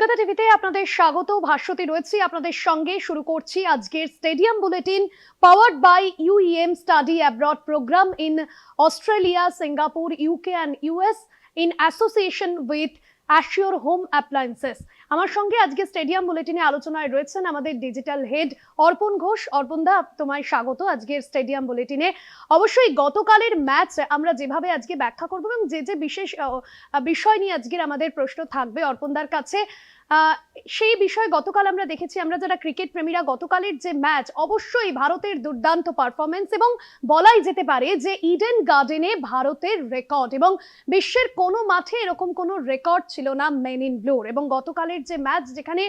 কলকাতা টিভিতে আপনাদের স্বাগত। ভাস্বতী রয়েছি আপনাদের সঙ্গে। শুরু করছি আজকের stadium bulletin, powered by UEM study abroad program in Australia, Singapore, UK and US in association with assure home appliances. আমার সঙ্গে আজকে স্টেডিয়াম বুলেটিনে আলোচনায় রয়েছেন আমাদের ডিজিটাল হেড অর্পণ ঘোষ। অর্পণদা, তোমায় স্বাগত আজকের স্টেডিয়াম বুলেটিনে। অবশ্যই গতকালের ম্যাচ আমরা যেভাবে আজকে ব্যাখ্যা করবো এবং যে বিশেষ বিষয় নিয়ে আজকের আমাদের প্রশ্ন থাকবে অর্পণদার কাছে, সেই বিষয়ে গতকাল আমরা দেখেছি, আমরা যারা ক্রিকেট প্রেমীরা, গতকালের যে ম্যাচ অবশ্যই ভারতের দুর্দান্ত পারফরমেন্স, এবং বলাই যেতে পারে যে ইডেন গার্ডেনে ভারতের রেকর্ড, এবং বিশ্বের কোনো মাঠে এরকম কোনো রেকর্ড ছিল না মেন ইন ব্লুর। এবং গতকালের যে ম্যাচ, যেখানে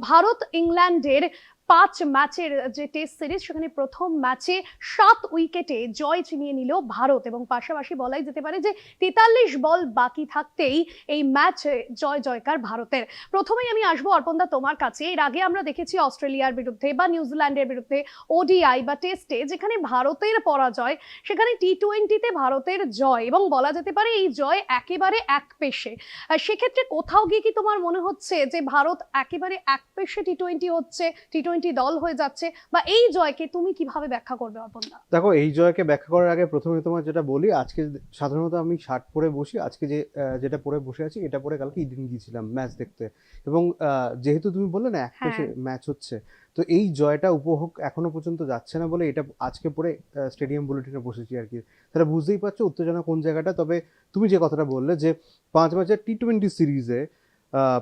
ভারত ইংল্যান্ডের 5 ম্যাচের যে টেস্ট সিরিজ, সেখানে প্রথম ম্যাচে 7 উইকেটে জয় ছিনিয়ে নিল ভারত, এবং পাশাপাশি বলাই যেতে পারে যে 43 বল বাকি থাকতেই এই ম্যাচে জয়কার ভারতের। প্রথমেই আমি আসবো অর্পণদা তোমার কাছে। এর আগে আমরা দেখেছি অস্ট্রেলিয়ার বিরুদ্ধে বা নিউজিল্যান্ডের বিরুদ্ধে ODI বা টেস্টে যেখানে ভারতের পরাজয়, সেখানে T20-তে ভারতের জয়, এবং বলা যেতে পারে এই জয় একেবারে একপেশে। সেক্ষেত্রে কোথাও গিয়ে কি তোমার মনে হচ্ছে যে ভারত একেবারে একপেশে T20 হচ্ছে, T20 দল হয়ে যাচ্ছে, বা এই জয়কে তুমি কিভাবে ব্যাখ্যা করবে অর্পণদা? দেখো, এই জয়কে ব্যাখ্যা করার আগে প্রথমে তোমার যেটা বলি, আজকে সাধারণত আমি শার্ট পরে বসি, আজকে যেটা পরে বসে আছি এটা পরে কালকে ইডেন গিয়েছিলাম ম্যাচ দেখতে। এবং যেহেতু তুমি বললে না একপেশে ম্যাচ হচ্ছে, তো এই জয়টা উপভোগ এখনো পর্যন্ত যাচ্ছে না বলে এটা আজকে পরে স্টেডিয়াম বুলেটিনে বসেছি আর কি। তাহলে বুঝতেই পারছো উত্তেজনা কোন জায়গাটা। তবে তুমি যে কথাটা বললে যে 5 ম্যাচের T20 সিরিজে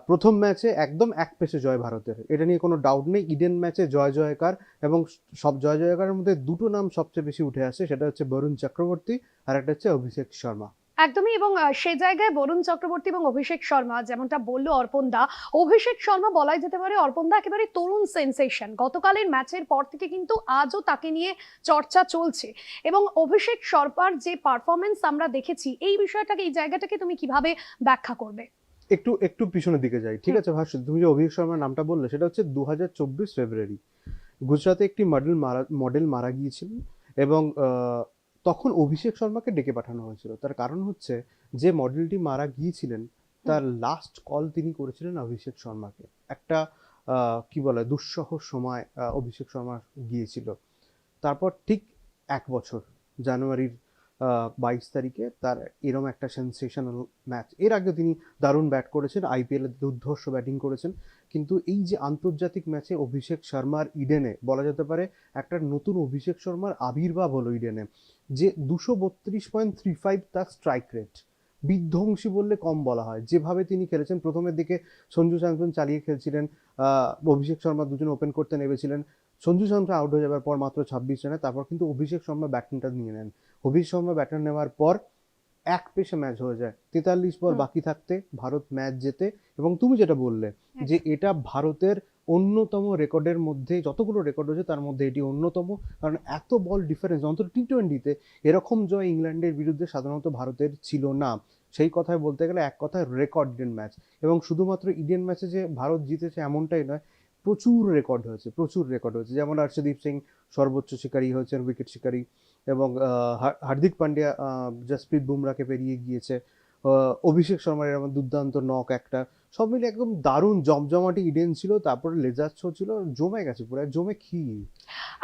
প্রথম ম্যাচে একদম একপেশে জয় ভারতের, এটা নিয়ে কোনো ডাউট নেই। ইডেন ম্যাচে জয়কার, এবং সব জয়কারের মধ্যে দুটো নাম সবচেয়ে বেশি উঠে আসে, সেটা হচ্ছে বরুণ চক্রবর্তী আর একটা হচ্ছে অভিষেক শর্মা। একদমই। এবং সেই জায়গায় বরুণ চক্রবর্তী এবং অভিষেক শর্মা, যেমনটা বললো অর্পণদা, অভিষেক শর্মা বলাই যেতে পারে অর্পণদা একেবারে তরুণ সেন্সেশন। গতকালের ম্যাচের পর থেকে কিন্তু আজও তাকে নিয়ে চর্চা চলছে, এবং অভিষেক শর্মার যে পারফরমেন্স আমরা দেখেছি, এই বিষয়টাকে, এই জায়গাটাকে তুমি কিভাবে ব্যাখ্যা করবে? একটু পিছনের দিকে যাই, ঠিক আছে ভাষ্য? তুমি যে অভিষেক শর্মার নামটা বললে, সেটা হচ্ছে 2024 ফেব্রুয়ারি গুজরাটে একটি মডেল মারা গিয়েছিলেন, এবং তখন অভিষেক শর্মাকে ডেকে পাঠানো হয়েছিল। তার কারণ হচ্ছে যে মডেলটি মারা গিয়েছিলেন, তার লাস্ট কল তিনি করেছিলেন অভিষেক শর্মাকে। একটা কি বলে দুঃসহ সময় অভিষেক শর্মা গিয়েছিল। তারপর ঠিক 1 বছর জানুয়ারির 22 তারিখে তার এরম একটা সেন্সেশনাল ম্যাচ। এর আগে তিনি দারুণ ব্যাট করেছেন, IPL-এ দুর্ধর্ষ ব্যাটিং করেছেন, কিন্তু এই যে আন্তর্জাতিক ম্যাচে অভিষেক শর্মার ইডেনে, বলা যেতে পারে একটা নতুন অভিষেক শর্মার আবির্ভাব হলো ইডেনে। যে 232.35 তার স্ট্রাইক রেট, বিধ্বংসী বললে কম বলা হয়। যেভাবে তিনি খেলেছেন, প্রথমের দিকে সঞ্জু স্যামসন চালিয়ে খেলছিলেন, অভিষেক শর্মা দুজন ওপেন করতে নেমেছিলেন। সঞ্জু স্যামসন আউট হয়ে যাবার পর মাত্র 26 রানে তারপর কিন্তু অভিষেক শর্মা ব্যাটিংটা নিয়ে নেন। অভিষেক শর্মা ব্যাটার নেওয়ার পর এক পেশে ম্যাচ হয়ে যায়, 43 বল বাকি থাকতে ভারত ম্যাচ জেতে। এবং তুমি যেটা বললে যে এটা ভারতের অন্যতম রেকর্ডের মধ্যে, যতগুলো রেকর্ড হয়েছে তার মধ্যে এটি অন্যতম, কারণ এত বল ডিফারেন্স অন্তত T20-তে এরকম জয় ইংল্যান্ডের বিরুদ্ধে সাধারণত ভারতের ছিল না। সেই কথায় বলতে গেলে এক কথায় রেকর্ড ইডেন ম্যাচ। এবং শুধুমাত্র ইডেন ম্যাচে যে ভারত জিতেছে এমনটাই নয়, প্রচুর রেকর্ড হয়েছে। যেমন হর্ষদীপ সিং সর্বোচ্চ শিকারী হয়েছেন, উইকেট শিকারী, এবং হার্দিক পান্ডিয়া জসপ্রীত বুমরাকে পেরিয়ে গিয়েছে। অভিষেক শর্মার এরকম দুর্দান্ত নক একটা, সব মিলে একদম দারুণ জমজমাটি ইডেন ছিল। তারপরে লেজার শো ছিল, জমে গেছে পুরো, জমে ক্ষীর।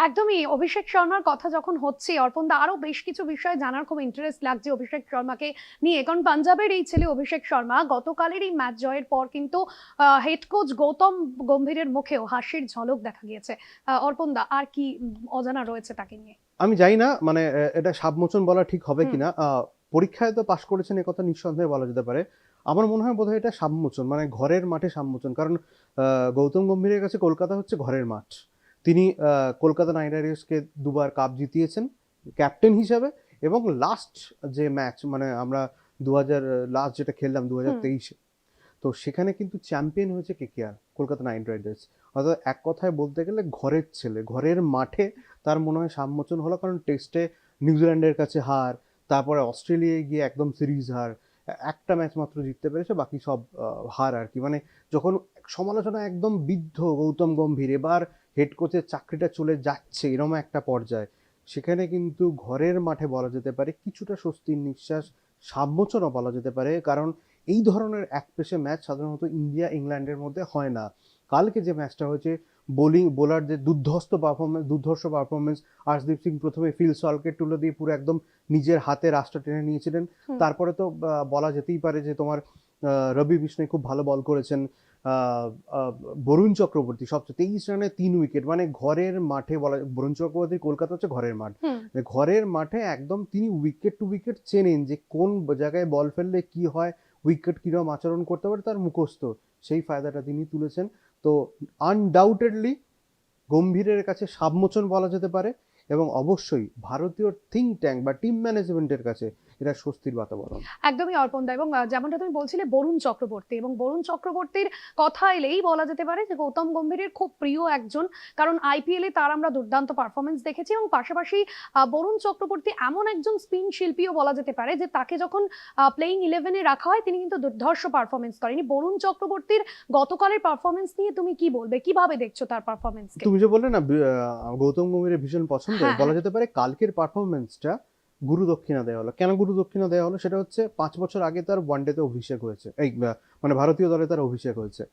একদমই। অভিষেক শর্মার কথা যখন হচ্ছে অর্পণদা, আরো বেশ কিছু বিষয় জানার খুব ইন্টারেস্ট লাগছে অভিষেক শর্মাকে নিয়ে, কারণ পাঞ্জাবের এই ছেলে অভিষেক শর্মা গতকালের এই ম্যাচ জয়ের পর কিন্তু হেড কোচ গৌতম গম্ভীরের মুখেও হাসির ঝলক দেখা গিয়েছে। অর্পণদা, আর কি অজানা রয়েছে তাকে নিয়ে? আমি জানি না, মানে এটা সাবমোচন বলা ঠিক হবে কিনা। পরীক্ষায় তো পাশ করেছেন, একথা নিঃসন্দেহে বলা যেতে পারে। আমার মনে হয় বোধহয় এটা সাবমোচন, মানে ঘরের মাঠে সাবমোচন। কারণ গৌতম গম্ভীরের কাছে কলকাতা হচ্ছে ঘরের মাঠ। তিনি কলকাতা নাইট রাইডার্সকে 2বার কাপ জিতিয়েছেন ক্যাপ্টেন হিসাবে, এবং লাস্ট যে ম্যাচ, মানে আমরা লাস্ট যেটা খেললাম 2023-এ, তো সেখানে কিন্তু চ্যাম্পিয়ন হয়েছে KKR, কলকাতা নাইট রাইডার্স। অর্থাৎ এক কথায় বলতে গেলে ঘরের ছেলে, ঘরের মাঠে তার মনে হয় সাবমোচন হলো। কারণ টেস্টে নিউজিল্যান্ডের কাছে হার, তারপরে অস্ট্রেলিয়ায় গিয়ে একদম সিরিজ হার, একটা ম্যাচ মাত্র জিততে পেরেছে, বাকি সব হার আর কি। মানে যখন সমালোচনা একদম বিদ্ধ গৌতম গম্ভীর, এবার হেড কোচের চাকরিটা চলে যাচ্ছে এরকম একটা পর্যায়ে, সেখানে কিন্তু ঘরের মাঠে বলা যেতে পারে কিছুটা স্বস্তির নিঃশ্বাস, সাবমোচনও বলা যেতে পারে। কারণ এই ধরনের একপেশে ম্যাচ সাধারণত ইন্ডিয়া ইংল্যান্ডের মধ্যে হয় না। কালকে যে ম্যাচটা হয়েছে, বোলারদের দুর্ধর্ষ পারফরমেন্স। আর্শদীপ সিং প্রথমে ফিল সল্টকে তুলে দিয়ে পুরো একদম নিজের হাতে রাশটা টেনে নিয়েছিলেন। তারপরে তো বলা যেতেই পারে যে তোমার রবি বিষ্ণয় খুব ভালো বল করেছেন। বরুণ চক্রবর্তী সবচেয়ে 23 রানে 3 উইকেট, মানে ঘরের মাঠে বরুণ চক্রবর্তী কলকাতা হচ্ছে ঘরের মাঠ, ঘরের মাঠে একদম তিনি উইকেট টু উইকেট চেনেন যে কোন জায়গায় বল ফেললে কি হয়, উইকেট কিরকম আচরণ করতে পারে, তার মুখস্থ। সেই ফায়দাটা তিনি তুলেছেন। তো আনডাউটেডলি গম্ভীরের কাছে সাবমোচন বলা যেতে পারে, এবং অবশ্যই ভারতীয় থিঙ্ক ট্যাঙ্ক বা টিম ম্যানেজমেন্টের কাছে এটা স্বস্তির বাতাবরণ। একদমই অর্পণদা, এবং যেমনটা তুমি বলছিলে বরুণ চক্রবর্তী, এবং বরুণ চক্রবর্তীর কথা এলেই বলা যেতে পারে যে গৌতম গম্ভীরের খুব প্রিয় একজন, কারণ আইপিএল এ তার আমরা দুর্দান্ত পারফরমেন্স দেখেছি, এবং পাশাপাশি বরুণ চক্রবর্তী এমন একজন স্পিন শিল্পীও বলা যেতে পারে যে তাকে যখন প্লেইং 11-এ রাখা হয় তিনি কিন্তু দুর্ধর্ষ পারফরমেন্স করেনি। বরুণ চক্রবর্তীর গতকালের পারফরমেন্স নিয়ে তুমি কি বলবে, কিভাবে দেখছো তার পারফরমেন্সকে? তুমি যে বললে না গৌতম গম্ভীরের ভীষণ পছন্দ, হ্যাঁ, বলা যেতে পারে কালকের পারফরমেন্সটা গুরু দক্ষিণা দেওয়া হলো। কেন গুরু দক্ষিণা দেওয়া হলো? সেটা হচ্ছে 5 বছর আগে তার ওয়ানডেতে অভিষেক হয়েছে, মানে ভারতীয় দলে তার অভিষেক হয়েছে।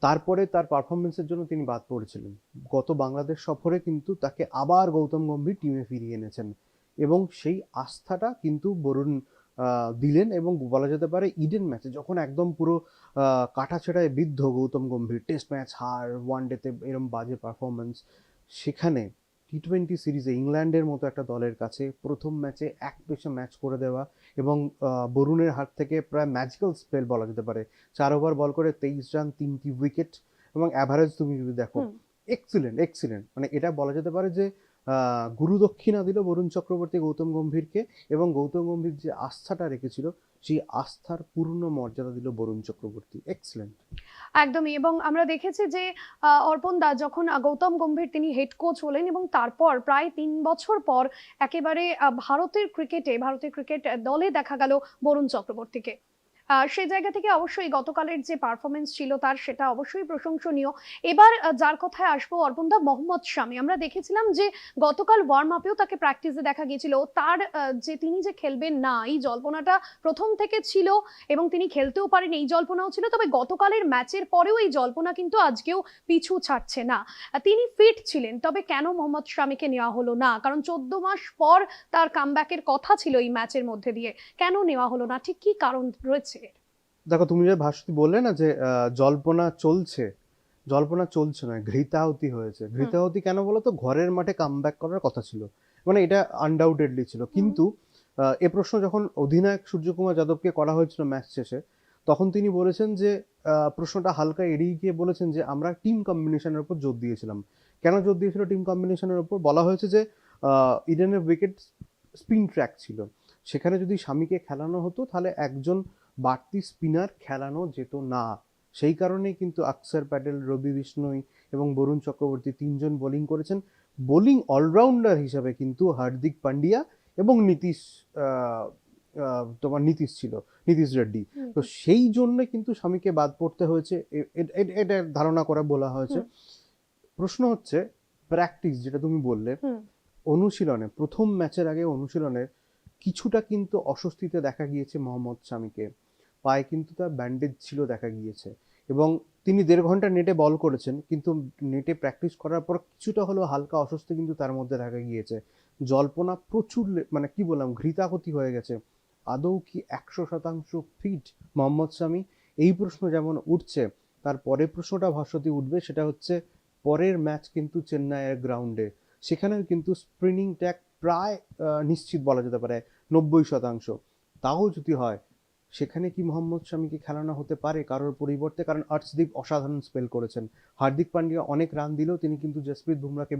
তারপরে তার পারফরমেন্সের জন্য তিনি বাদ পড়েছিলেন। গত বাংলাদেশ সফরে কিন্তু তাকে আবার গৌতম গম্ভীর টিমে ফিরিয়ে এনেছেন, এবং সেই আস্থাটা কিন্তু বরুণ দিলেন। এবং বলা যেতে পারে ইডেন ম্যাচে যখন একদম পুরো কাটাছেড়ায় বিদ্ধ গৌতম গম্ভীর, টেস্ট ম্যাচ হার, ওয়ানডেতে এরম বাজে পারফরমেন্স, সেখানে টি20 সিরিজে ইংল্যান্ডের মতো একটা দলের কাছে প্রথম ম্যাচে এক পেশে ম্যাচ করে দেওয়া, এবং বরুণের হাত থেকে প্রায় ম্যাজিক্যাল স্পেল বলা যেতে পারে। 4 ওভার বল করে 23 রান, 3টি উইকেট, এবং অ্যাভারেজ তুমি যদি দেখো এক্সিলেন্ট। মানে এটা বলা যেতে পারে যে গুরু দক্ষিণা দিল বরুণ চক্রবর্তী গৌতম গম্ভীরকে, এবং গৌতম গম্ভীর যে আস্থাটা রেখেছিল সেই আস্থার পূর্ণ মর্যাদা দিল বরুণ চক্রবর্তী। এক্সিলেন্ট। একদমই, এবং আমরা দেখেছি যে অর্পণ দা যখন গৌতম গম্ভীর তিনি হেড কোচ হলেন, এবং তারপর প্রায় 3 বছর পর একেবারে ভারতের ক্রিকেট দলে দেখা গেল বরুণ চক্রবর্তীকে। সেই জায়গা থেকে অবশ্যই গতকালের যে পারফরমেন্স ছিল তার, সেটা অবশ্যই প্রশংসনীয়। এবার যার কথায় আসবো অর্পণদা, মোহাম্মদ শামি, আমরা দেখেছিলাম যে গতকাল ওয়ার্ম আপেও তাকে প্র্যাকটিসে দেখা গিয়েছিল। তার যে তিনি যে খেলবেন না, এই জল্পনাটা প্রথম থেকে ছিল, এবং তিনি খেলতেও পারেন এই জল্পনাও ছিল। তবে গতকালের ম্যাচের পরেও এই জল্পনা কিন্তু আজকেও পিছু ছাড়ছে না। তিনি ফিট ছিলেন, তবে কেন মোহাম্মদ শামিকে নেওয়া হলো না? কারণ 14 মাস পর তার কামব্যাকের কথা ছিল এই ম্যাচের মধ্যে দিয়ে, কেন নেওয়া হলো না? ঠিক কি কারণ রয়েছে? দেখো, তুমি যে ভাস্বতী বললে না যে জল্পনা চলছে না, ঘৃতাহুতি হয়েছে। ঘৃতাহুতি কেন বলো তো? ঘরের মাঠে কামব্যাক করার কথা ছিল, মানে এটা আনডাউটেডলি ছিল। কিন্তু এ প্রশ্ন যখন অধিনায়ক সূর্যকুমার যাদবকে করা হয়েছিল ম্যাচ শেষে, তখন তিনি বলেছেন যে প্রশ্নটা হালকা এড়িয়ে গিয়ে বলেছেন যে আমরা টিম কম্বিনেশনের উপর জোর দিয়েছিলাম। কেন জোর দিয়েছিল টিম কম্বিনেশনের উপর? বলা হয়েছে যে ইডেনের উইকেট স্পিন ট্র্যাক ছিল, সেখানে যদি শামিকে খেলানো হতো তাহলে একজন বাড়তি স্পিনার খেলানো যেত না। সেই কারণেই কিন্তু আকসার প্যাটেল, রবি বিষ্ণই এবং বরুণ চক্রবর্তী 3 জন বোলিং করেছেন। বোলিং অলরাউন্ডার হিসাবে কিন্তু হার্দিক পান্ডিয়া এবং নীতিশ ছিল, নীতিশ রেড্ডি। তো সেই জন্য কিন্তু শামিকে বাদ পড়তে হয়েছে, এটা ধারণা করে বলা হয়েছে। প্রশ্ন হচ্ছে প্র্যাকটিস, যেটা তুমি বললে, অনুশীলনে প্রথম ম্যাচের আগে অনুশীলনে কিছুটা কিন্তু অস্বস্তিতে দেখা গিয়েছে মোহাম্মদ শামিকে। পায়ে কিন্তু তার ব্যান্ডেজ ছিল দেখা গিয়েছে, এবং তিনি 1.5 ঘন্টা নেটে বল করেছেন, কিন্তু নেটে প্র্যাকটিস করার পর কিছুটা হলেও হালকা অস্বস্তি কিন্তু তার মধ্যে দেখা গিয়েছে। জল্পনা প্রচুর, মানে কি বললাম, ঘৃতাহতি হয়ে গেছে। আদৌ কি 100% ফিট মোহাম্মদ শামি? এই প্রশ্ন যেমন উঠছে, তার পরের প্রশ্নটা ভাস্বতী উঠবে, সেটা হচ্ছে পরের ম্যাচ কিন্তু চেন্নাইয়ের গ্রাউন্ডে, সেখানেও কিন্তু স্পিনিং ট্যাক প্রায় নিশ্চিত বলা যেতে পারে 90%। তাও যদি হয়, সেখানে কি মোহাম্মদ শামিকে খেলানো হতে পারে কারোর পরিবর্তে? কারণ আর্শদীপ অসাধারণ স্পেল করেছেন, হার্দিক পান্ডিয়া অনেক রান দিলেও তিনি কিন্তু জসপ্রীত বুমরাকে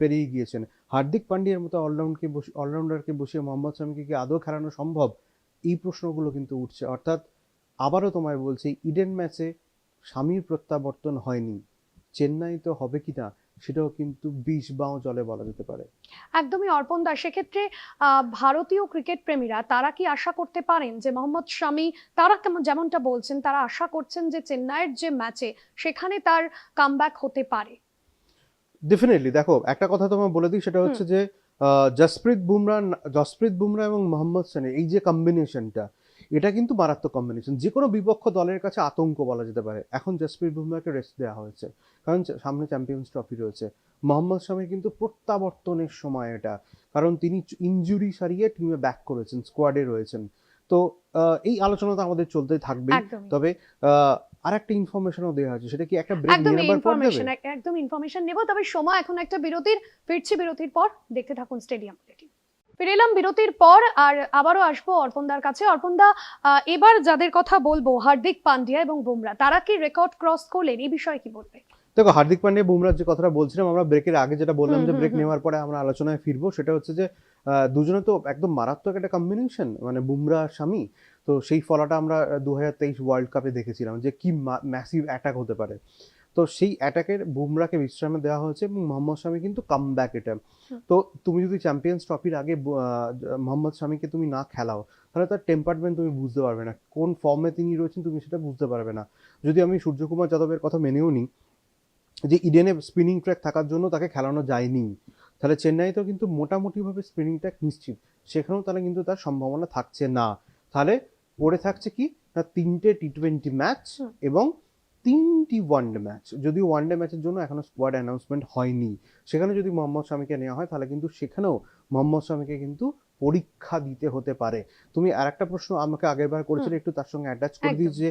পেরিয়ে গিয়েছেন। হার্দিক পান্ডিয়ার মতো অলরাউন্ডারকে বসিয়ে মোহাম্মদ শামিকে কি আদৌ খেলানো সম্ভব? এই প্রশ্নগুলো কিন্তু উঠছে। অর্থাৎ আবারও তোমায় বলছি, ইডেন ম্যাচে শামির প্রত্যাবর্তন হয়নি, চেন্নাই তো হবে কিনা সেটাও কিন্তু 20 বাও জলে বলা যেতে পারে। একদমই অর্পণ দা, সেক্ষেত্রে ভারতীয় ক্রিকেট প্রেমীরা তারা কি আশা করতে পারেন যে মোহাম্মদ শামি, তারা যেমনটা বলছেন, তারা আশা করছেন যে চেন্নাইয়ের যে ম্যাচে সেখানে তার কামব্যাক হতে পারে? ডেফিনেটলি। দেখো, একটা কথা তোমায় বলে দিই, সেটা হচ্ছে যে জসপ্রীত বুমরা এবং মোহাম্মদ শামি, এই যে কম্বিনেশনটা, এটা কিন্তু মারাত্মক কম্বিনেশন, যে কোনো বিপক্ষ দলের কাছে আতঙ্ক বলা যেতে পারে। এখন জসপ্রীত বুমরাহকে রেস্ট দেওয়া হয়েছে, কারণ সামনে চ্যাম্পিয়ন্স ট্রফি রয়েছে। মোহাম্মদ শামির কিন্তু প্রত্যাবর্তনের সময় এটা, কারণ তিনি ইনজুরি সারিয়ে টিমে ব্যাক করেছেন, স্কোয়াডে রয়েছেন। তো এই আলোচনা তো আমাদের চলতেই থাকবেই। একদমই। তবে আর একটা ইনফরমেশনও দেওয়া আছে, সেটা কি একটা ব্রেক একদম নিয়ে নেবার পর দেবে? একদম ইনফরমেশন নেব, তবে সময় এখন একটা বিরতির। ফিরছি বিরতির পর, দেখতে থাকুন স্টেডিয়াম বুলেটিন। ফিরে এলাম বিরতির পর, আর আবারও আসবো অর্পণদার কাছে। অর্পণদা, এবার যাদের কথা বলবো, হার্দিক পান্ডিয়া এবং বুমরা, তারা কি রেকর্ড ক্রস করলেন, এই বিষয়ে কি বলবে? দেখো, হার্দিক পান্ডিয়া বুমরার যে কথাটা বলছিলাম, আমরা ব্রেকের আগে যেটা বললাম যে ব্রেক হুম। নেওয়ার পরে আমরা আলোচনায় ফিরবো, সেটা হচ্ছে যে দুজনে তো একদম মারাত্মক একটা কম্বিনেশন, মানে বুমরা আর শামি। তো সেই ফলাটা আমরা 2023 ওয়ার্ল্ড কাপে দেখেছিলাম যে কি ম্যাসিভ অ্যাটাক হতে পারে। তো সেই অ্যাটাকের বুমরাকে বিশ্রামে দেওয়া হয়েছে এবং মোহাম্মদ শামি কিন্তু কাম ব্যাক এটা। তো তুমি যদি চ্যাম্পিয়ন্স ট্রফির আগে মোহাম্মদ শামিকে তুমি না খেলাও, তাহলে তার টেম্পারমেন্ট তুমি বুঝতে পারবে না, কোন ফর্মে তিনি রয়েছেন তুমি সেটা বুঝতে পারবে না। যদি আমি সূর্যকুমার যাদবের কথা মেনেও নিই যে ইডেনে স্পিনিং ট্র্যাক থাকার জন্য তাকে খেলানো যায়নি, তাহলে চেন্নাইতেও কিন্তু মোটামুটিভাবে স্পিনিং ট্র্যাক নিশ্চিত, সেখানেও তাহলে কিন্তু তার সম্ভাবনা থাকছে না। তাহলে পড়ে থাকছে কি না, 3টে টি20 ম্যাচ এবং 3টি ওয়ানডে ম্যাচ। যদিও ওয়ানডে ম্যাচের জন্য এখনো স্কোয়াড অ্যানাউন্সমেন্ট হয়নি, সেখানে যদি মোহাম্মদ শামিকে নেওয়া হয় তাহলে কিন্তু সেখানেও মোহাম্মদ শামিকে কিন্তু পরীক্ষা দিতে হতে পারে। তুমি আর একটা প্রশ্ন আমাকে আগেরবার করেছিলে, একটু তার সঙ্গে অ্যাটাচ করে দিই, যে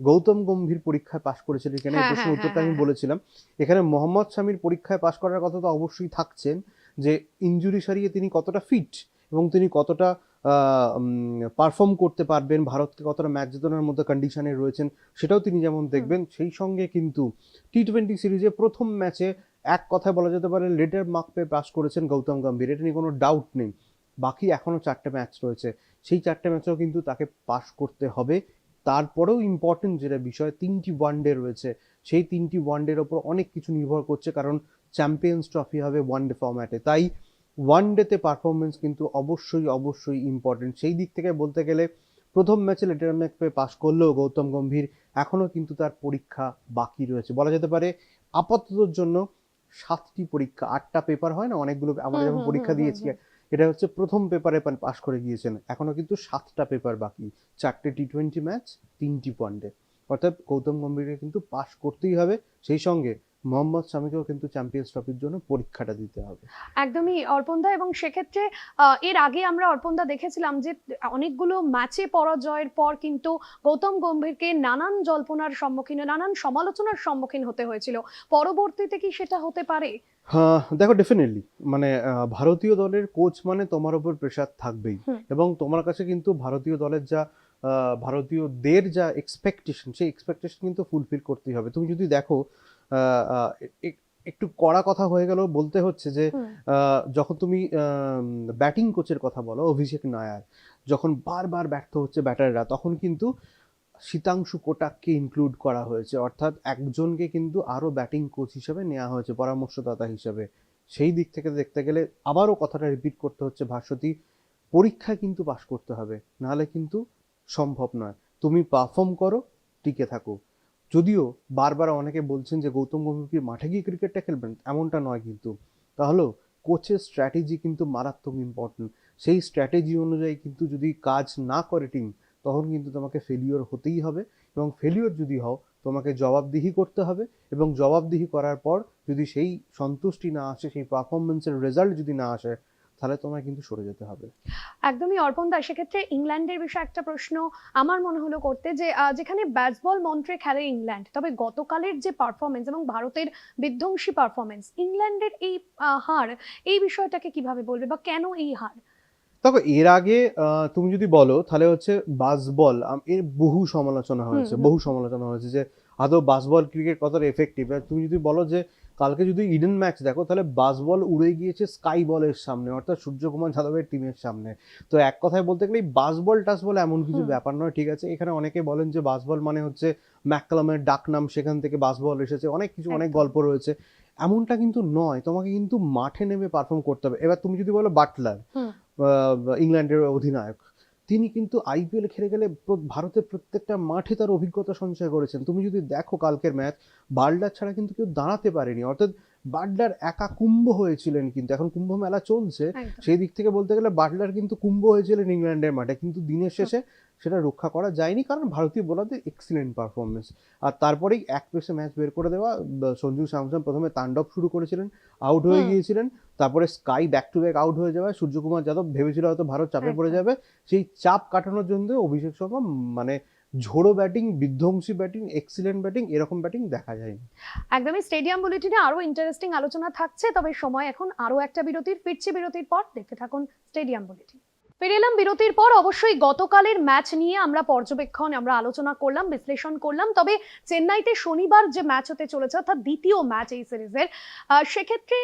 গৌতম গম্ভীর পরীক্ষায় পাশ করেছিল কিনা, এই প্রশ্নের উত্তরটা আমি বলেছিলাম। এখানে মোহাম্মদ শামির পরীক্ষায় পাশ করার কথা তো অবশ্যই থাকছেন, যে ইনজুরি সারিয়ে তিনি কতটা ফিট এবং তিনি কতটা পারফর্ম করতে পারবেন, ভারতকে কতটা ম্যাচ জেতানোর মধ্যে কন্ডিশনে রয়েছেন, সেটাও তিনি যেমন দেখবেন। সেই সঙ্গে কিন্তু টি20 সিরিজে প্রথম ম্যাচে এক কথায় বলা যেতে পারে লেটার মার্ক পেয়ে পাস করেছেন গৌতম গম্ভীর, এটা নিয়ে কোনো ডাউট নেই। বাকি এখনো 4টে ম্যাচ রয়েছে, সেই 4টে ম্যাচেও কিন্তু তাকে পাস করতে হবে। তারপরেও ইম্পর্টেন্ট যেটা বিষয়, 3টি ওয়ানডে রয়েছে, সেই 3টি ওয়ানডের ওপর অনেক কিছু নির্ভর করছে, কারণ চ্যাম্পিয়ন্স ট্রফি হবে ওয়ানডে ফরম্যাটে। তাই ওয়ানডেতে পারফরমেন্স কিন্তু অবশ্যই ইম্পর্টেন্ট। সেই দিক থেকে বলতে গেলে প্রথম ম্যাচে লেটার ম্যাক পেয়ে পাস করলেও গৌতম গম্ভীর এখনো কিন্তু তার পরীক্ষা বাকি রয়েছে। বলা যেতে পারে আপাততর জন্য 7টি পরীক্ষা, 8টা পেপার হয় না অনেকগুলো, আমরা যখন পরীক্ষা দিয়েছি, এটা হচ্ছে প্রথম পেপারে পাস করে গিয়েছেন, এখনো কিন্তু 7টা পেপার বাকি, 4টে টি20 ম্যাচ, 3টি ওয়ানডে। অর্থাৎ গৌতম গম্ভীরকে কিন্তু পাস করতেই হবে, সেই সঙ্গে মোহাম্মদ শামিকেও কিন্তু চ্যাম্পিয়ন্স ট্রফির জন্য পরীক্ষাটা দিতে হবে। একদমই অর্পণদা, এবং সেক্ষেত্রে এর আগে আমরা অর্পণদা দেখেছিলাম যে অনেকগুলো ম্যাচে পরাজয়ের পর কিন্তু গৌতম গম্ভীরকে নানান জল্পনার সম্মুখীন, নানান সমালোচনার সম্মুখীন হতে হয়েছিল। পরবর্তীতে কি সেটা হতে পারে? হ্যাঁ, দেখো, ডেফিনেটলি, মানে ভারতীয় দলের কোচ মানে তোমার উপর প্রেশার থাকবেই, এবং তোমার কাছে কিন্তু ভারতীয় দলের যা ভারতীয়দের যা এক্সপেকটেশন, সেই এক্সপেকটেশন কিন্তু ফুলফিল করতেই হবে। তুমি যদি দেখো, একটু কড়া কথা হয়ে গেল বলতে হচ্ছে যে যখন তুমি ব্যাটিং কোচের কথা বলো, অভিষেক নায়ার যখন বারবার ব্যর্থ হচ্ছে ব্যাটাররা, তখন কিন্তু শীতাংশু কোটাককে ইনক্লুড করা হয়েছে, অর্থাৎ একজনকে কিন্তু আরো ব্যাটিং কোচ হিসেবে নেওয়া হয়েছে, পরামর্শদাতা হিসেবে। সেই দিক থেকে দেখতে গেলে আবারও কথাটা রিপিট করতে হচ্ছে ভাস্বতী, পরীক্ষায় কিন্তু পাশ করতে হবে, নাহলে কিন্তু সম্ভব নয়। তুমি পারফর্ম করো, টিকে থাকো। যদিও বারবার অনেকে বলছেন যে গৌতম গম্ভীর কি মাঠে গিয়ে ক্রিকেটটা খেলবেন, এমনটা নয় কিন্তু, তাহলেও কোচের স্ট্র্যাটেজি কিন্তু মারাত্মক ইম্পর্টেন্ট। সেই স্ট্র্যাটেজি অনুযায়ী কিন্তু যদি কাজ না করে টিম, তখন কিন্তু তোমাকে ফেলিওর হতেই হবে, এবং ফেলিওর যদি হও তোমাকে জবাবদিহি করতে হবে, এবং জবাবদিহি করার পর যদি সেই সন্তুষ্টি না আসে, সেই পারফরমেন্সের রেজাল্ট যদি না আসে, তাহলে তোমায় কিন্তু সরে যেতে হবে। একদমই অর্পণদা, সেক্ষেত্রে ইংল্যান্ডের বিষয়ে একটা প্রশ্ন আমার মনে হলো করতে, যে যেখানে ব্যাটবল মন্ত্রে খেলে ইংল্যান্ড, তবে গতকালের যে পারফরমেন্স এবং ভারতের বিধ্বংসী পারফরমেন্স, ইংল্যান্ডের এই হার, এই বিষয়টাকে কিভাবে বলবে, বা কেন এই হার? তবে এর আগে তুমি যদি বলো তাহলে হচ্ছে বাসবল, এর বহু সমালোচনা হয়েছে যে আদৌ বাসবল ক্রিকেট কতটা এফেক্টিভ। তুমি যদি বলো যে কালকে যদি ইডেন ম্যাচ দেখো, তাহলে বাসবল উড়ে গিয়েছে স্কাই বলের সামনে, অর্থাৎ সূর্যকুমার যাদবের টিমের সামনে। তো এক কথায় বলতে গেলে বাসবল টাসবল এমন কিছু ব্যাপার নয়, ঠিক আছে। এখানে অনেকে বলেন যে বাসবল মানে হচ্ছে ম্যাককালামের ডাক নাম, সেখান থেকে বাসবল এসেছে, অনেক কিছু, অনেক গল্প রয়েছে। এমনটা কিন্তু নয়, তোমাকে কিন্তু মাঠে নেমে পারফর্ম করতে হবে। এবার তুমি যদি বলো বাটলার, ইংল্যান্ডের অধিনায়ক, তিনি কিন্তু আইপিএল খেলে গেলে ভারতের প্রত্যেকটা মাঠে তার অভিজ্ঞতা সঞ্চয় করেছেন। তুমি যদি দেখো কালকের ম্যাচ, বাটলার ছাড়া কিন্তু কেউ দাঁড়াতে পারেনি, অর্থাৎ বাটলার একা কুম্ভ হয়েছিলেন। কিন্তু এখন কুম্ভ মেলা চলছে, সেই দিক থেকে বলতে গেলে বাটলার কিন্তু কুম্ভ হয়েছিলেন ইংল্যান্ডের মাঠে, কিন্তু দিনের শেষে সেটা রক্ষা করা যায়নি, কারণ ভারতীয় বোলারদের এক্সিলেন্ট পারফরমেন্স। আর তারপরেই এক পেসে ম্যাচ বের করে দেওয়া। সঞ্জু স্যামসন প্রথমে তাণ্ডব শুরু করেছিলেন, আউট হয়ে হুম। গিয়েছিলেন। তারপরে sky back to back out হয়ে যাওয়ায় সূর্যকুমার যাদব ভেবেছিল হয়তো ভারত চাপে পড়ে একদম। যাবে। সেই চাপ কাটানোর জন্য অভিষেক শর্মা মানে ঝোড়ো ব্যাটিং, বিধ্বংসী ব্যাটিং, এক্সিলেন্ট ব্যাটিং, এরকম ব্যাটিং দেখা যায়নি। একদমই স্টেডিয়াম বুলেটিনে আরো ইন্টারেস্টিং আলোচনা থাকছে, তবে সময় এখন আরো একটা বিরতির। ফিরছি বিরতির পর, দেখতে থাকুন স্টেডিয়াম বুলেটিন। ফিরে এলাম বিরতির পর। অবশ্যই গতকালের ম্যাচ নিয়ে আমরা পর্যবেক্ষণ, আমরা আলোচনা করলাম, বিশ্লেষণ করলাম। তবে চেন্নাইতে শনিবার যে ম্যাচ হতে চলেছে, অর্থাৎ দ্বিতীয় ম্যাচ এই সিরিজের, সেক্ষেত্রে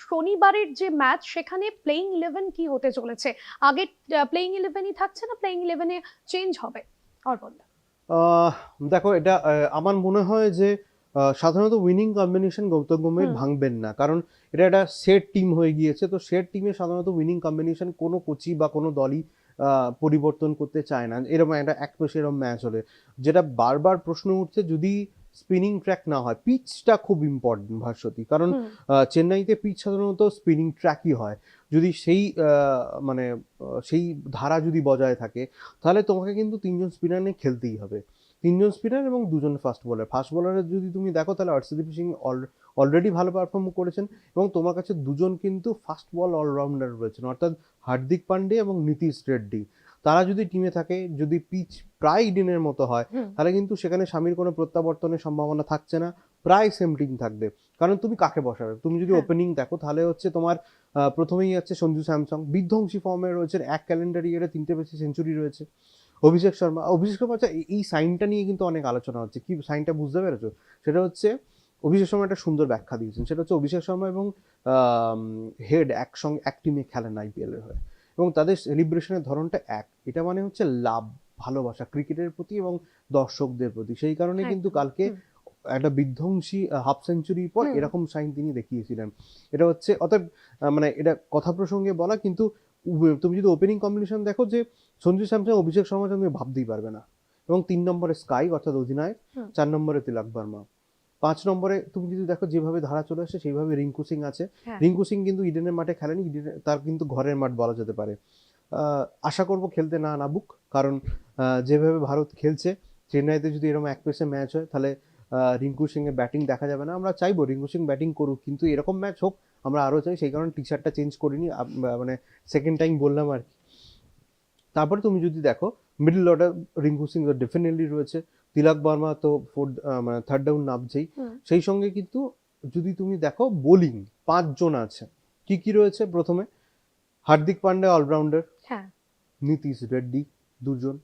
শনিবারের যে ম্যাচ, সেখানে প্লেইং ইলেভেন কি হতে চলেছে? আগে প্লেইং ইলেভেনই থাকছে, না প্লেইং ইলেভেনে চেঞ্জ হবে? অর্পণ দা। আহ, দেখো, এটা আমার মনে হয় যে সাধারণত উইনিং কম্বিনেশন গৌতম গম্ভীর হুম। ভাঙবেন না, কারণ এটা একটা সেট টিম হয়ে গিয়েছে। তো সেট টিমে সাধারণত উইনিং কম্বিনেশন কোনো কোচই বা কোনো দলই পরিবর্তন করতে চায় না, এরকম একটা এক পেশে এরকম ম্যাচ হলে। যেটা বারবার প্রশ্ন উঠছে, যদি স্পিনিং ট্র্যাক না হয়, পিচটা খুব ইম্পর্টেন্ট ভাস্বতী, কারণ হুম। চেন্নাইতে পিচ সাধারণত স্পিনিং ট্র্যাকই হয়। যদি সেই মানে সেই ধারা যদি বজায় থাকে, তাহলে তোমাকে কিন্তু তিনজন স্পিনার নিয়ে খেলতেই হবে। তিনজন স্পিনার এবং দুজন ফাস্ট বোলার। ফাস্ট বোলারের যদি তুমি দেখো, তাহলে অর্শদীপ সিং অলরেডি ভালো পারফর্ম করেছেন, এবং তোমার কাছে দুজন কিন্তু ফাস্ট বল অলরাউন্ডার রয়েছেন, অর্থাৎ হার্দিক পান্ডে এবং নীতিশ রেড্ডি। তারা যদি টিমে থাকে, যদি পিচ প্রায় ইডেনের মতো হয়, হুম। তাহলে কিন্তু সেখানে স্বামীর কোনো প্রত্যাবর্তনের সম্ভাবনা থাকছে না, প্রায় সেম টিম থাকবে। কারণ তুমি কাকে বসাবে? তুমি যদি হ্যাঁ। ওপেনিং দেখো, তাহলে হচ্ছে তোমার প্রথমেই আছে সঞ্জু স্যামসং, বিধ্বংসী ফর্মে রয়েছেন, এক ক্যালেন্ডার ইয়ারে 3টে বেশি সেঞ্চুরি রয়েছে। অভিষেক শর্মা এই সাইনটা নিয়ে কিন্তু অনেক আলোচনা হচ্ছে। কি সাইনটা বুঝতে পেরেছো? সেটা হচ্ছে, অভিষেক শর্মা একটা সুন্দর ব্যাখ্যা দিয়েছেন। সেটা হচ্ছে, অভিষেক শর্মা এবং হেড একসঙ্গে এক টিমে খেলেন আইপিএল এর হয়ে, এবং তাদের সেলিব্রেশনের ধরনটা এক। এটা মানে হচ্ছে লাভ, ভালোবাসা ক্রিকেটের প্রতি এবং দর্শকদের প্রতি। সেই কারণে কিন্তু একদম। কালকে হুম। একটা বিধ্বংসী হাফ সেঞ্চুরির পর হুম। এরকম সাইন তিনি দেখিয়েছিলেন। এটা হচ্ছে অতএব মানে এটা কথা প্রসঙ্গে বলা, কিন্তু তুমি যদি ওপেনিং কম্বিনেশন দেখো, যে সঞ্জু স্যামসন, অভিষেক শর্মা তুমি ভাবতেই পারবে না। এবং 3 নম্বরে স্কাই অর্থাৎ অধিনায়ক, হুম। 4 নম্বরে তিলক বর্মা, 5 নম্বরে তুমি যদি দেখো যেভাবে ধারা চলে আসছে সেইভাবে রিঙ্কু সিং আছে। হ্যাঁ। রিঙ্কু সিং কিন্তু ইডেনের মাঠে খেলেনি, তার কিন্তু ঘরের মাঠ বলা যেতে পারে। আশা করব খেলতে না নামুক, কারণ যেভাবে ভারত খেলছে, চেন্নাইতে যদি এরকম এক পেসে ম্যাচ হয়, তাহলে রিঙ্কু সিং এর ব্যাটিং দেখা যাবে না। আমরা চাইবো রিঙ্কু সিং ব্যাটিং করুক, কিন্তু এরকম ম্যাচ হোক আমরা আরো চাই। সেই কারণে টি শার্টটা চেঞ্জ করিনি, মানে সেকেন্ড টাইম বললাম আর কি। তারপরে তুমি যদি দেখো, মিডল অর্ডার রিঙ্কু সিং তো ডেফিনেটলি রয়েছে, তিলক বর্মা তো মানে থার্ড ডাউন নামছেই। হুম। সেই সঙ্গে কিন্তু যদি তুমি দেখো, বোলিং 5 জন আছে। কি কি রয়েছে? প্রথমে হার্দিক পান্ডে অলরাউন্ডার, হ্যাঁ। নীতিশ রেড্ডি 2 জন।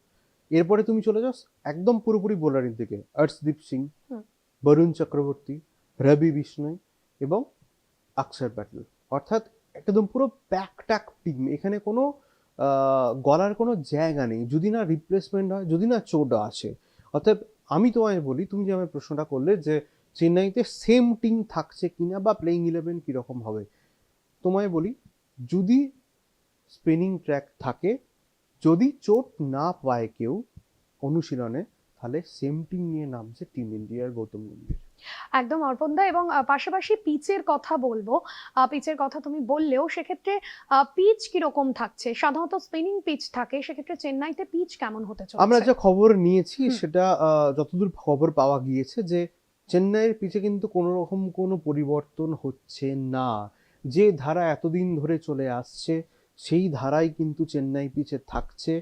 এরপরে তুমি চলে যাও একদম পুরোপুরি বোলারিং থেকে, অর্শদীপ সিং, হুম। বরুণ চক্রবর্তী, রবি বিষ্ণয় এবং অক্ষর প্যাটেল। অর্থাৎ একদম পুরো প্যাক টিম। এখানে কোনো গলার কোনো জায়গা নেই, যদি না রিপ্লেসমেন্ট হয়, যদি না চোট আসে। অর্থাৎ আমি তোমায় বলি, তুমি যে আমার প্রশ্নটা করলে যে চেন্নাইতে সেম টিম থাকছে কিনা বা প্লেইং ইলেভেন কিরকম হবে, তোমায় বলি, যদি স্পিনিং ট্র্যাক থাকে, যদি চোট না পায় কেউ অনুশীলনে, তাহলে সেম টিম নিয়ে নামছে টিম ইন্ডিয়ার গৌতম গম্ভীর। একদম অর্পণদা, এবং পাশাপাশি পিচের কথা বলবো। পিচের কথা তুমি বললেও, সেক্ষেত্রে পিচ কিরকম থাকছে? সাধারণত স্পিনিং পিচ থাকে, সেক্ষেত্রে চেন্নাইতে পিচ কেমন হতে আমরা চলেছে? যা খবর নিয়েছি, হুম। সেটা যতদূর খবর পাওয়া গিয়েছে, যে চেন্নাইয়ের পিচে কিন্তু কোনো রকম কোনো পরিবর্তন হচ্ছে না। যে ধারা এতদিন ধরে চলে আসছে, সেই ধারাই কিন্তু চেন্নাই পিচে থাকছে।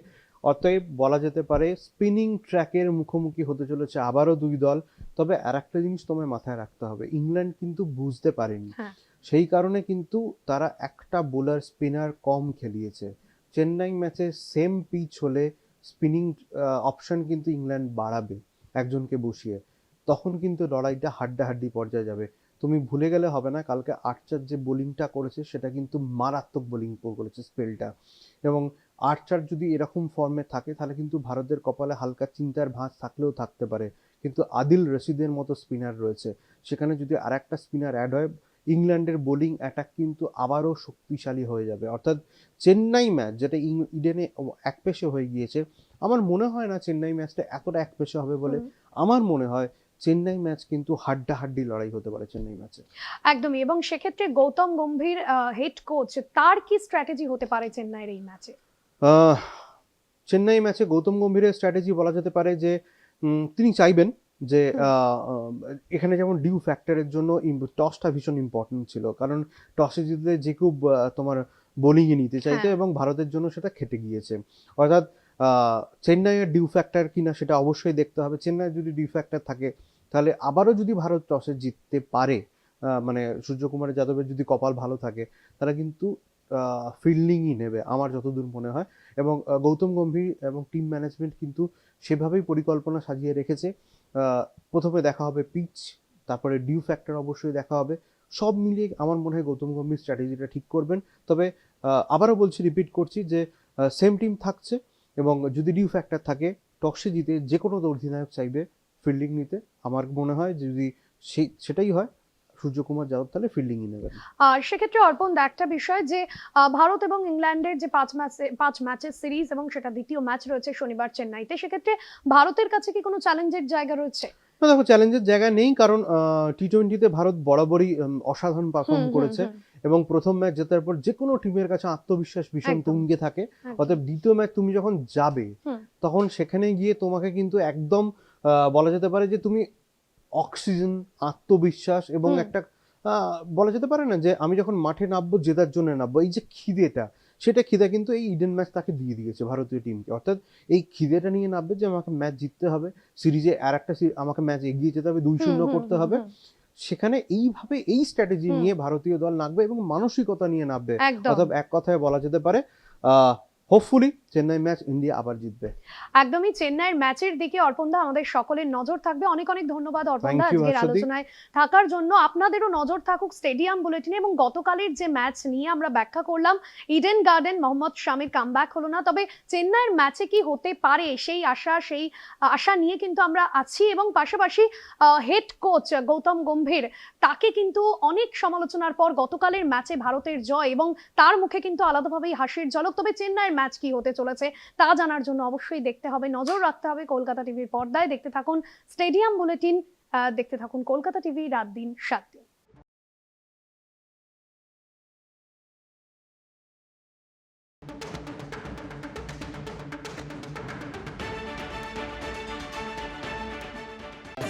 অতএব বলা যেতে পারে, স্পিনিং ট্র্যাকের মুখোমুখি হতে চলেছে আবারও 2 দল। তবে আর একটা জিনিস তোমায় মাথায় রাখতে হবে, ইংল্যান্ড কিন্তু বুঝতে পারেনি। হ্যাঁ। সেই কারণে কিন্তু তারা একটা বোলার স্পিনার কম খেলিয়েছে। চেন্নাই ম্যাচে সেম পিচ হলে স্পিনিং অপশন কিন্তু ইংল্যান্ড বাড়াবে একজনকে বসিয়ে, তখন কিন্তু লড়াইটা হাড্ডাহাড্ডি পর্যায়ে যাবে। তুমি ভুলে গেলে হবে না, কালকে আর্চার যে বোলিংটা করেছে, সেটা কিন্তু মারাত্মক বোলিং করেছে স্পেলটা। এবং আর্চার যদি এরকম ফর্মে থাকে, তাহলে কিন্তু ভারতের কপালে হালকা চিন্তার ভাঁজ থাকলেও থাকতে পারে, কিন্তু আদিল রশিদের মতো স্পিনার রয়েছে। সেখানে যদি আর একটা স্পিনার অ্যাড হয়, ইংল্যান্ডের বোলিং অ্যাটাক কিন্তু আবারও শক্তিশালী হয়ে যাবে। অর্থাৎ চেন্নাই ম্যাচ যেটা ইডেনে একপেশে হয়ে গিয়েছে, আমার মনে হয় না চেন্নাই ম্যাচটা এতটা একপেশে হবে বলে। হুম। আমার মনে হয় চেন্নাই ম্যাচ কিন্তু হাড্ডাহাড্ডি লড়াই হতে পারে চেন্নাই ম্যাচে। একদমই, এবং সেক্ষেত্রে গৌতম গম্ভীর হেড কোচ, তার কি স্ট্র্যাটেজি হতে পারে চেন্নাইয়ের এই ম্যাচে? আহ, চেন্নাই ম্যাচে গৌতম গম্ভীরের স্ট্র্যাটেজি বলা যেতে পারে যে তিনি চাইবেন যে এখানে যেমন ডিউ ফ্যাক্টরের জন্য টসটা ভীষণ ইম্পর্টেন্ট ছিল, কারণ টসে জিতলে যে খুব তোমার বোলিংয়ে নিতে চাইতো হ্যাঁ। এবং ভারতের জন্য সেটা খেটে গিয়েছে। অর্থাৎ চেন্নাইয়ের ডিউ ফ্যাক্টর কিনা সেটা অবশ্যই দেখতে হবে। চেন্নাইয়ের যদি ডিউ ফ্যাক্টর থাকে তাহলে আবারও যদি ভারত টসে জিততে পারে, মানে সূর্যকুমার যাদবের যদি কপাল ভালো থাকে, তারা কিন্তু ফিল্ডিংই নেবে আমার যতদূর মনে হয়। এবং গৌতম গম্ভীর এবং টিম ম্যানেজমেন্ট কিন্তু সেভাবেই পরিকল্পনা সাজিয়ে রেখেছে। প্রথমে দেখা হবে পিচ, তারপরে ডিউ ফ্যাক্টর অবশ্যই দেখা হবে। সব মিলিয়ে আমার মনে হয় গৌতম গম্ভীর স্ট্র্যাটেজিটা ঠিক করবেন। তবে আবারও বলছি, রিপিট করছি যে সেম টিম থাকছে এবং যদি ডিউ ফ্যাক্টর থাকে টসে জিতে যে কোনো অধিনায়ক চাইবে ফিল্ডিং নিতে। আমার মনে হয় যদি সেটাই হয়, সূর্যকুমার যাদব তাহলে ফিল্ডিংই নেবেন। আর সেক্ষেত্রে অর্পণ একটা বিষয় যে ভারত এবং ইংল্যান্ডের যে 5 ম্যাচের সিরিজ এবং সেটা দ্বিতীয় ম্যাচ রয়েছে শনিবার চেন্নাইতে, সেক্ষেত্রে ভারতের কাছে কি কোনো চ্যালেঞ্জের জায়গা রয়েছে? না দেখো, চ্যালেঞ্জের জায়গা নেই, কারণ টি-20তে ভারত বরাবরই অসাধারণ পারফর্ম করেছে এবং প্রথম ম্যাচ জেতার পর যে কোনো টিমের কাছে আত্মবিশ্বাস ভীষণ একদম। তুঙ্গে থাকে। অতএব দ্বিতীয় ম্যাচ তুমি যখন যাবে তখন সেখানে গিয়ে তোমাকে কিন্তু একদম বলা যেতে পারে যে তুমি অক্সিজেন, আত্মবিশ্বাস এবং একটা বলা যেতে পারে না যে আমি যখন মাঠে নামবো জেতার জন্য নামবো, এই যে খিদেটা, সেটা খিদে কিন্তু এই ইডেন ম্যাচ তাকে দিয়ে দিয়েছে ভারতীয় টিমকে। অর্থাৎ এই খিদেটা নিয়ে নামবে যে আমাকে ম্যাচ জিততে হবে, সিরিজে আর একটা আমাকে ম্যাচ এগিয়ে যেতে হবে, 2-0 করতে হবে। সেখানে এইভাবে এই স্ট্র্যাটেজি নিয়ে ভারতীয় দল নামবে এবং মানসিকতা নিয়ে নামবে। একদম। অর্থাৎ এক কথায় বলা যেতে পারে হোপফুলি চেন্নাই ম্যাচ ইন্ডিয়া আবার জিতবে। একদমই চেন্নাইয়ের ম্যাচের দিকে অর্পণদা আমাদের সকলের নজর থাকবে। অনেক অনেক ধন্যবাদ অর্পণদা Thank you, আজকের হর্ষদীপ। আলোচনায় থাকার জন্য। আপনাদেরও নজর থাকুক স্টেডিয়াম বুলেটিনে। এবং গতকালের যে ম্যাচ নিয়ে আমরা ব্যাখ্যা করলাম, ইডেন গার্ডেন মোহাম্মদ শামির কামব্যাক হলো না, তবে চেন্নাইয়ের ম্যাচে কি হতে পারে সেই আশা নিয়ে কিন্তু আমরা আছি। এবং পাশাপাশি হেড কোচ গৌতম গম্ভীর, তাকে কিন্তু অনেক সমালোচনার পর গতকালের ম্যাচে ভারতের জয় এবং তার মুখে কিন্তু আলাদাভাবেই হাসির ঝলক। তবে চেন্নাইয়ের ম্যাচ কি হতে চলেছে তা জানার জন্য অবশ্যই দেখতে হবে, নজর রাখতে হবে কলকাতা টিভির পর্দায়। দেখতে থাকুন স্টেডিয়াম বুলেটিন, দেখতে থাকুন কলকাতা টিভি রাত দিন 7 দিন।